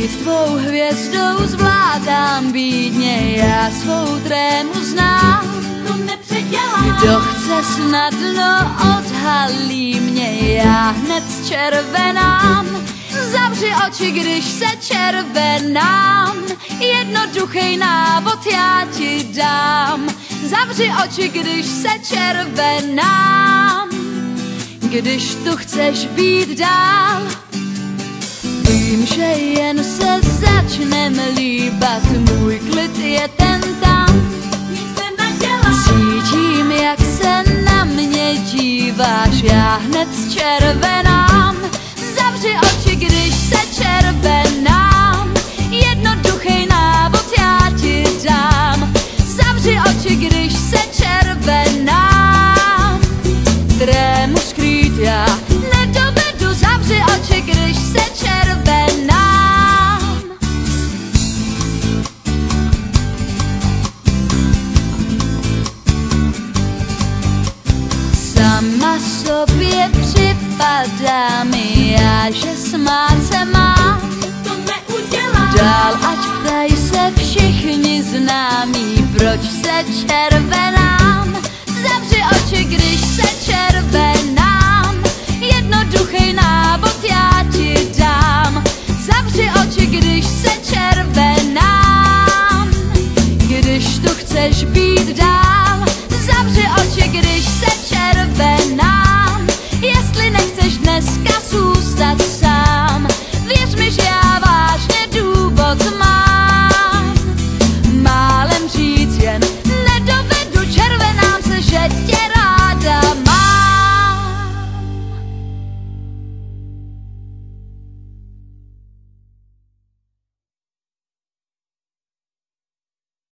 s tvou hvězdou zvládám bídně, já svou trému znám. To nepředělám. Kdo chce snadno odhalí mě, já hned zčervenám. Zavři oči, když se červenám, jednoduchý návod já ti dám. Zavři oči, když se červenám, když tu chceš být dál. Vím, že jen se začnem líbat, můj klid je ten tam. Cítím, jak se na mě díváš, já hned zčervenám. Zavři oči, když se červenám, jednoduchý návod já ti dám. Zavři oči, když se červenám, trému skrýt já nedovedu. Zavři oči, když se červenám. Sama sobě připadám já, že smát se mám. To neudělám. Dál ať ptají se všichni známí, proč se červená.